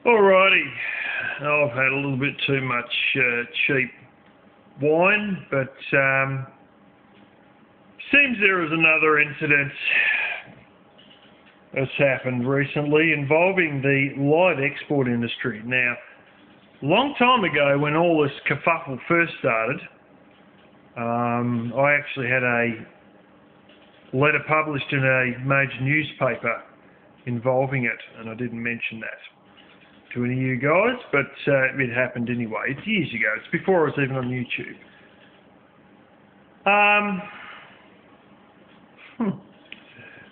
Alrighty, I've had a little bit too much cheap wine, but seems there is another incident that's happened recently involving the live export industry. Now, a long time ago when all this kerfuffle first started, I actually had a letter published in a major newspaper involving it, and I didn't mention that to any of you guys, but it happened anyway. It's years ago. It's before I was even on YouTube.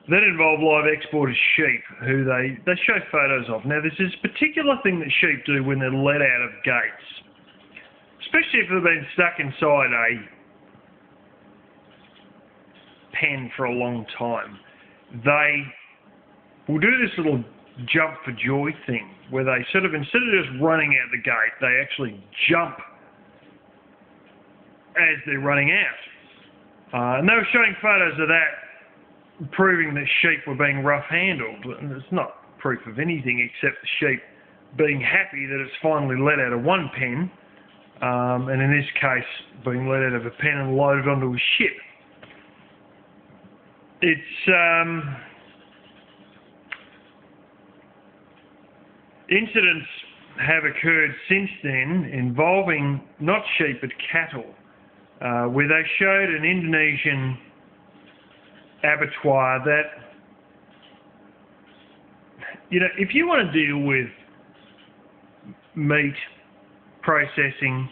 That involved live exported sheep, who they show photos of. Now, there's this particular thing that sheep do when they're let out of gates, especially if they've been stuck inside a pen for a long time. They will do this little jump for joy thing, where they sort of, instead of just running out the gate, they actually jump as they're running out. And they were showing photos of that, proving that sheep were being rough-handled. And it's not proof of anything except the sheep being happy that it's finally let out of one pen, and in this case, being let out of a pen and loaded onto a ship. Incidents have occurred since then involving not sheep but cattle, where they showed an Indonesian abattoir that, you know, if you want to deal with meat processing,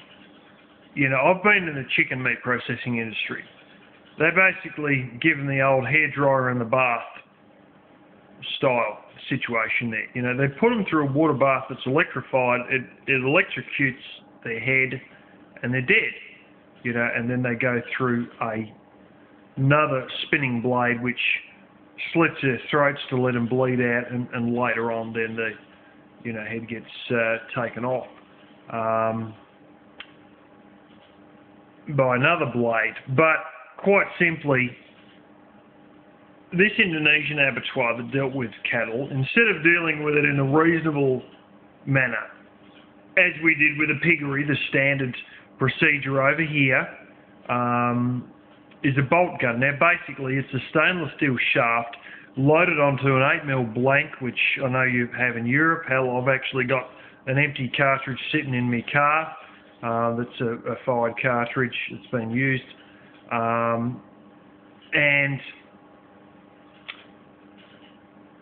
you know, I've been in the chicken meat processing industry. They basically given the old hairdryer in the bath style situation there. You know, they put them through a water bath that's electrified, it electrocutes their head and they're dead, you know, and then they go through another spinning blade which slits their throats to let them bleed out, and later on then the, you know, head gets taken off by another blade. But quite simply, this Indonesian abattoir that dealt with cattle, instead of dealing with it in a reasonable manner, as we did with a piggery, the standard procedure over here, is a bolt gun. Now basically it's a stainless steel shaft loaded onto an 8mm blank, which I know you have in Europe. Hell, I've actually got an empty cartridge sitting in my car. That's a fired cartridge that's been used. And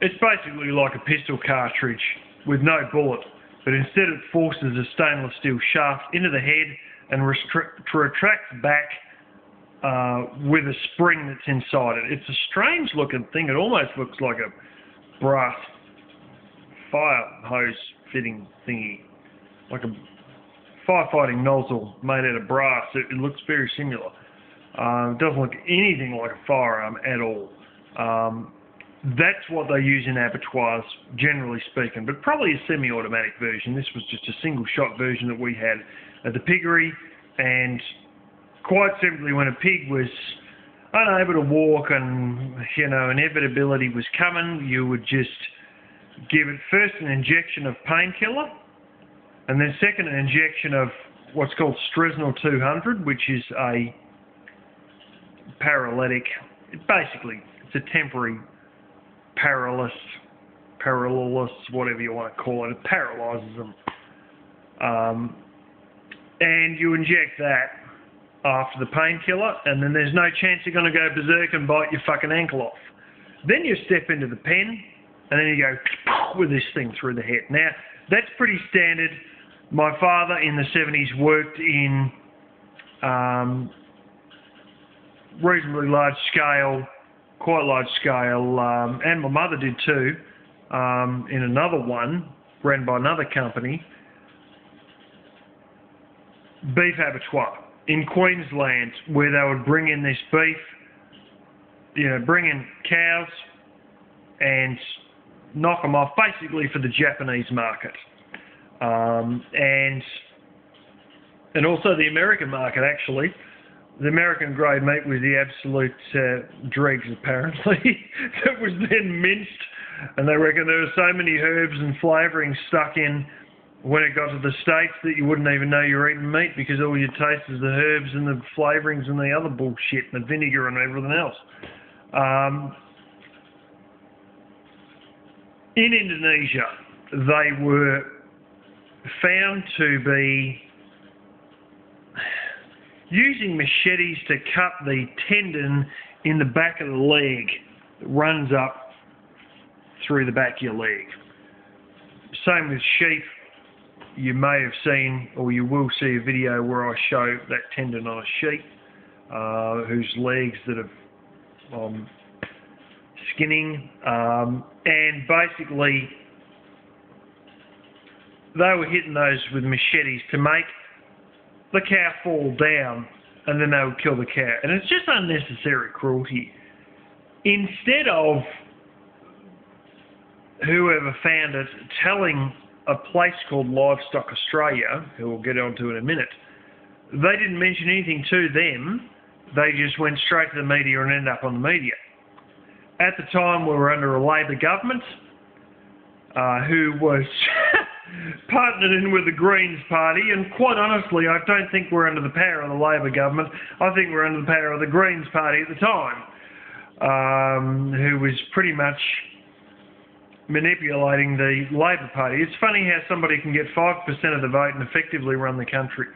it's basically like a pistol cartridge with no bullet, but instead it forces a stainless steel shaft into the head and retracts back with a spring that's inside it. It's a strange looking thing. It almost looks like a brass fire hose fitting thingy, like a firefighting nozzle made out of brass. It looks very similar. It doesn't look anything like a firearm at all. That's what they use in abattoirs, generally speaking, but probably a semi-automatic version. This was just a single-shot version that we had at the piggery, and quite simply, when a pig was unable to walk and, you know, inevitability was coming, you would just give it first an injection of painkiller, and then second an injection of what's called Stresnol 200, which is a paralytic. Basically, it's a temporary paralysis, whatever you want to call it. It paralyses them. And you inject that after the painkiller, and then there's no chance you're going to go berserk and bite your fucking ankle off. Then you step into the pen, and then you go with this thing through the head. Now, that's pretty standard. My father in the 70s worked in reasonably large scale, quite large scale, and my mother did too, in another one, run by another company, beef abattoir in Queensland, where they would bring in this beef, you know, bring in cows and knock them off, basically for the Japanese market, and also the American market, actually. The American grade meat was the absolute dregs, apparently. That was then minced And they reckon there were so many herbs and flavourings stuck in when it got to the States that you wouldn't even know you're eating meat because all you taste is the herbs and the flavourings and the other bullshit and the vinegar and everything else. In Indonesia, they were found to be using machetes to cut the tendon in the back of the leg that runs up through the back of your leg. Same with sheep. You may have seen, or you will see a video where I show that tendon on a sheep whose legs that have skinning, and basically they were hitting those with machetes to make the cow fall down, and then they would kill the cow. And it's just unnecessary cruelty. Instead of whoever found it telling a place called Livestock Australia, who we'll get onto in a minute, they didn't mention anything to them. They just went straight to the media and ended up on the media. At the time, we were under a Labor government who was partnered in with the Greens Party, and quite honestly, I don't think we're under the power of the Labor government. I think we're under the power of the Greens Party at the time, who was pretty much manipulating the Labor Party. It's funny how somebody can get 5% of the vote and effectively run the country,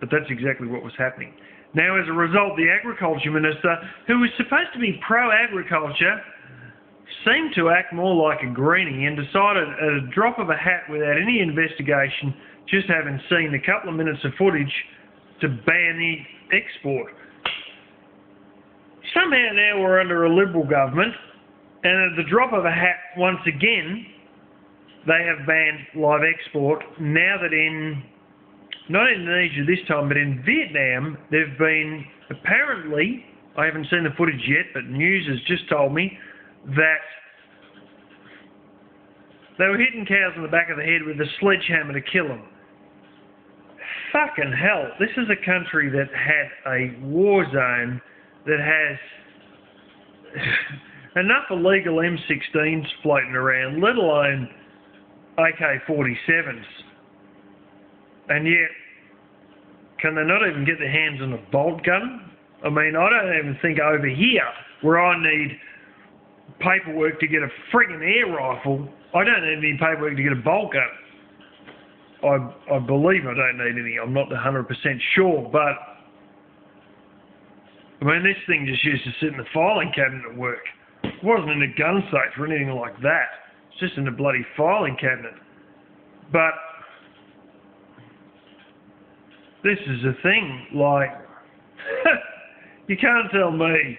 but that's exactly what was happening. Now, as a result, the Agriculture Minister, who was supposed to be pro-agriculture, seemed to act more like a greenie and decided at a drop of a hat without any investigation, just having seen a couple of minutes of footage, to ban the export. Somehow now we're under a Liberal government, and at the drop of a hat, once again, they have banned live export. Now that in, not Indonesia this time, but in Vietnam, they've been, apparently, I haven't seen the footage yet, but news has just told me that they were hitting cows on the back of the head with a sledgehammer to kill them. Fucking hell, this is a country that had a war zone that has enough illegal M16s floating around, let alone AK-47s. And yet, can they not even get their hands on a bolt gun? I mean, I don't even think over here, where I need paperwork to get a friggin' air rifle, I don't need paperwork to get a bolt gun. I believe I don't need any. I'm not 100% sure, but I mean, this thing just used to sit in the filing cabinet at work. It wasn't in a gun safe or anything like that. It's just in the bloody filing cabinet. But this is the thing, like, you can't tell me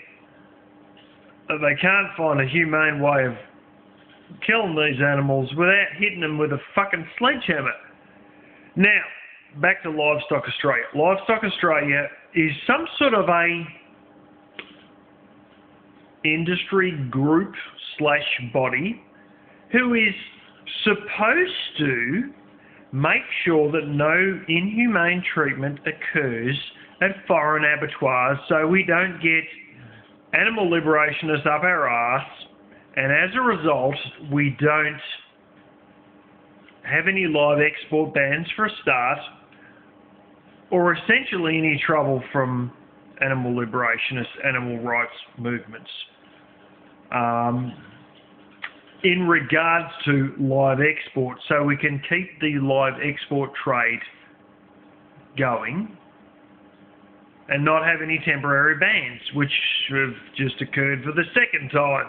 that they can't find a humane way of killing these animals without hitting them with a fucking sledgehammer. Now, back to Livestock Australia. Livestock Australia is some sort of a industry group / body who is supposed to make sure that no inhumane treatment occurs at foreign abattoirs so we don't get animal liberationists up our arse, and as a result we don't have any live export bans for a start, or essentially any trouble from animal liberationists, animal rights movements. In regards to live export, so we can keep the live export trade going and not have any temporary bans, which have just occurred for the second time.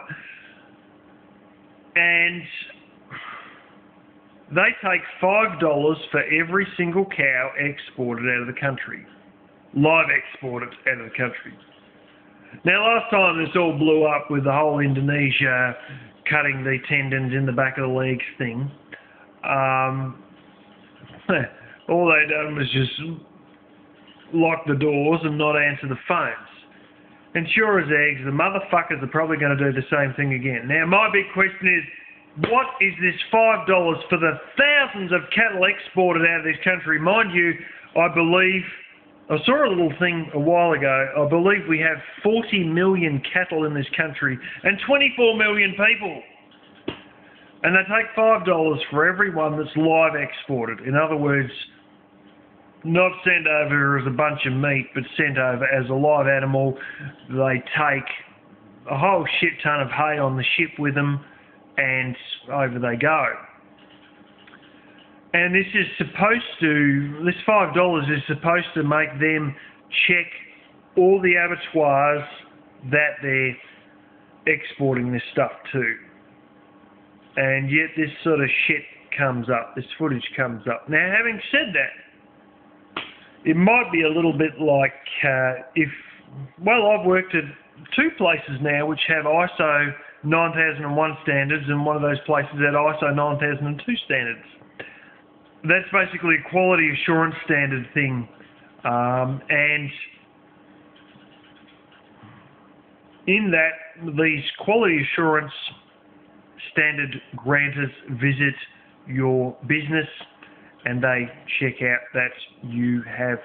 And they take $5 for every single cow exported out of the country. Live exported out of the country. Now, last time this all blew up with the whole Indonesia cutting the tendons in the back of the legs thing, all they done was just lock the doors and not answer the phones. And sure as eggs, the motherfuckers are probably going to do the same thing again. Now, my big question is, what is this $5 for the thousands of cattle exported out of this country? Mind you, I saw a little thing a while ago. I believe we have 40 million cattle in this country and 24 million people. And they take $5 for every one that's live exported. In other words, not sent over as a bunch of meat, but sent over as a live animal. They take a whole shit ton of hay on the ship with them, and over they go. And this $5 is supposed to make them check all the abattoirs that they're exporting this stuff to. And yet this sort of shit comes up, this footage comes up. Now, having said that, it might be a little bit like I've worked at 2 places now which have ISO 9001 standards, and one of those places had ISO 9002 standards. That's basically a quality assurance standard thing. And in that, these quality assurance standard granters visit your business and they check out that you have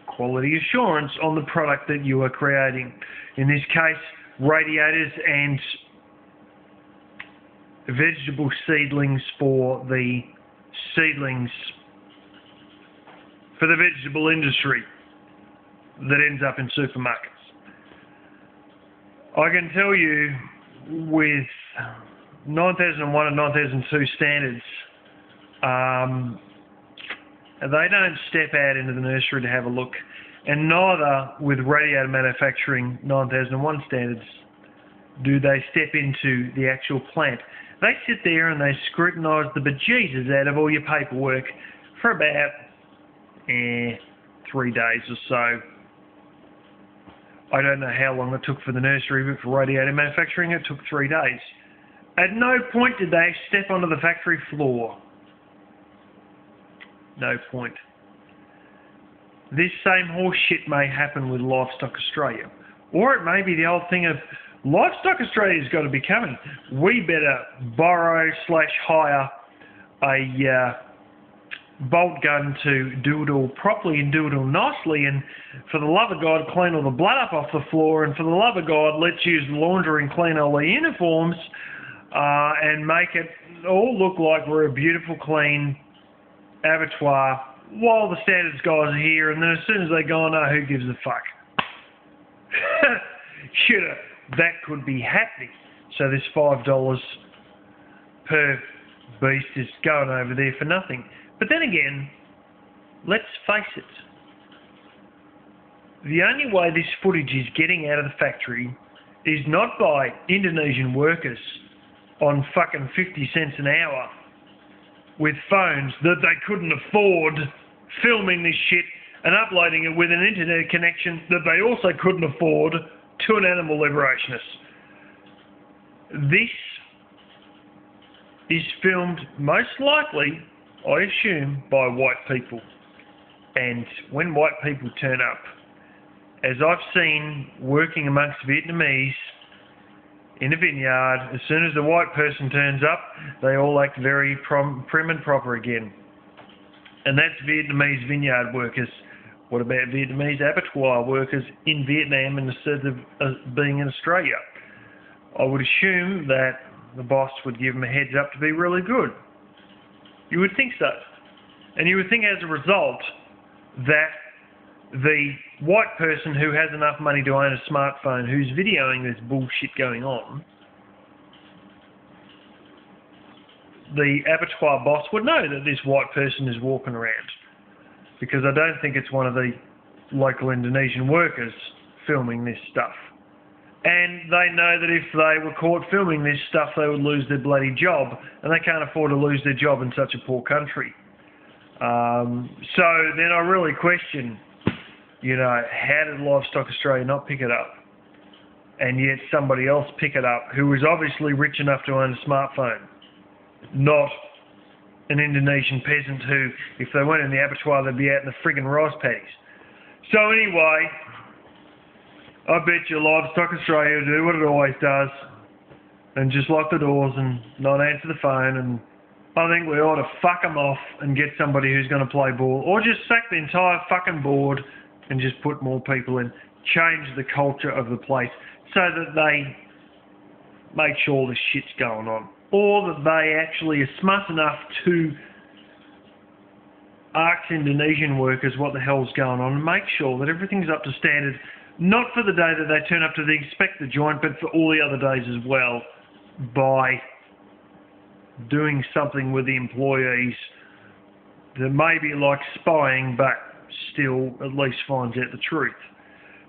quality assurance on the product that you are creating. In this case, radiators and vegetable seedlings for the vegetable industry that ends up in supermarkets. I can tell you with 9001 and 9002 standards, they don't step out into the nursery to have a look, and neither with radiator manufacturing 9001 standards do they step into the actual plant. They sit there and they scrutinise the bejesus out of all your paperwork for about 3 days or so. I don't know how long it took for the nursery, but for radiator manufacturing it took 3 days. At no point did they step onto the factory floor. No point. This same horse shit may happen with Livestock Australia. Or it may be the old thing of, Livestock Australia's got to be coming. We better borrow/hire a bolt gun to do it all properly and do it all nicely, and for the love of God, clean all the blood up off the floor, and for the love of God, let's use laundry and clean all the uniforms and make it all look like we're a beautiful, clean abattoir while the standards guys are here, and then as soon as they go, no, who gives a fuck? That could be happening. So this $5 per beast is going over there for nothing. But then again, let's face it. The only way this footage is getting out of the factory is not by Indonesian workers on fucking 50 cents an hour with phones that they couldn't afford, filming this shit and uploading it with an internet connection that they also couldn't afford to an animal liberationist. This is filmed most likely, I assume, by white people. And when white people turn up, as I've seen working amongst Vietnamese in a vineyard, as soon as the white person turns up, they all act very prim and proper again. And that's Vietnamese vineyard workers. What about Vietnamese abattoir workers in Vietnam instead of being in Australia? I would assume that the boss would give them a heads up to be really good. You would think so. And you would think as a result that the white person who has enough money to own a smartphone, who's videoing this bullshit going on, the abattoir boss would know that this white person is walking around. Because I don't think it's one of the local Indonesian workers filming this stuff. And they know that if they were caught filming this stuff, they would lose their bloody job, and they can't afford to lose their job in such a poor country. So then I really question, how did Livestock Australia not pick it up? And yet somebody else pick it up who was obviously rich enough to own a smartphone, not an Indonesian peasant who, if they went in the abattoir, they'd be out in the friggin' rice paddies. So anyway, I bet you Livestock Australia will do what it always does and just lock the doors and not answer the phone, and I think we ought to fuck them off and get somebody who's going to play ball, or just sack the entire fucking board and just put more people in. Change the culture of the place so that they make sure the shit's going on. or that they actually are smart enough to ask Indonesian workers what the hell's going on and make sure that everything's up to standard, not for the day that they turn up to inspect the joint, but for all the other days as well, by doing something with the employees that may be like spying, but still at least finds out the truth.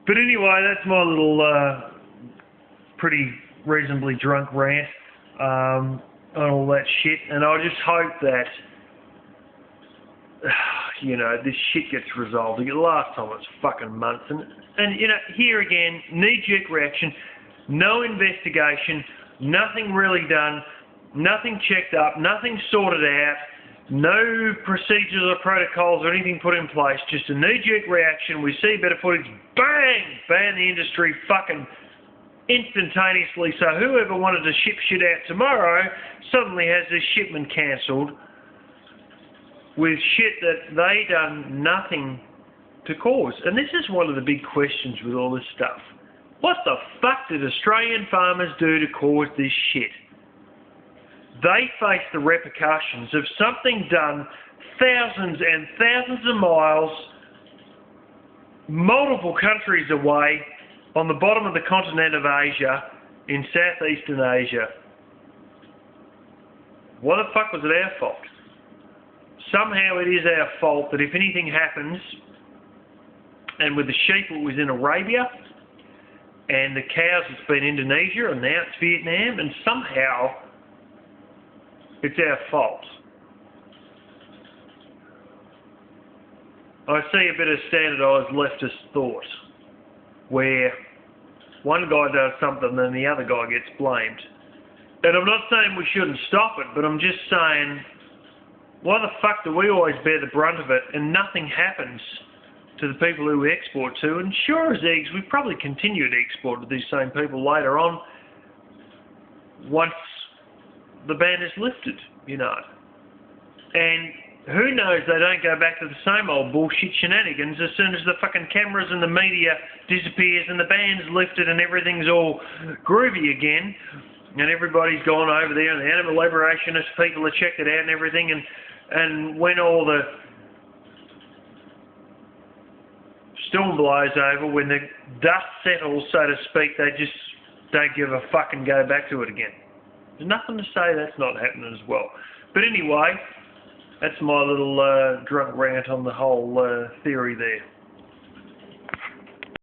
But anyway, that's my little pretty reasonably drunk rant on all that shit, and I just hope that this shit gets resolved. The last time it was fucking months, and here again, knee-jerk reaction, no investigation, nothing really done, nothing checked up, nothing sorted out, no procedures or protocols or anything put in place, just a knee-jerk reaction. We see better footage, bang, ban the industry fucking instantaneously, so whoever wanted to ship shit out tomorrow suddenly has this shipment cancelled with shit that they done nothing to cause. And this is one of the big questions with all this stuff. What the fuck did Australian farmers do to cause this shit? They face the repercussions of something done thousands and thousands of miles, multiple countries away, on the bottom of the continent of Asia, in Southeastern Asia. What the fuck was it our fault? Somehow it is our fault that if anything happens, and with the sheep it was in Arabia, and the cows it's been Indonesia, and now it's Vietnam, and somehow it's our fault. I see a bit of standardised leftist thought, where one guy does something and the other guy gets blamed. And I'm not saying we shouldn't stop it, but I'm just saying, why the fuck do we always bear the brunt of it and nothing happens to the people who we export to? And sure as eggs, we probably continue to export to these same people later on once the ban is lifted, And who knows, they don't go back to the same old bullshit shenanigans as soon as the fucking cameras and the media disappears and the ban's lifted and everything's all groovy again and everybody's gone over there and the animal liberationist people have checked it out and everything, and when all the storm blows over, when the dust settles, so to speak, they just don't give a fuck and go back to it again. There's nothing to say that's not happening as well. But anyway, that's my little drunk rant on the whole theory there.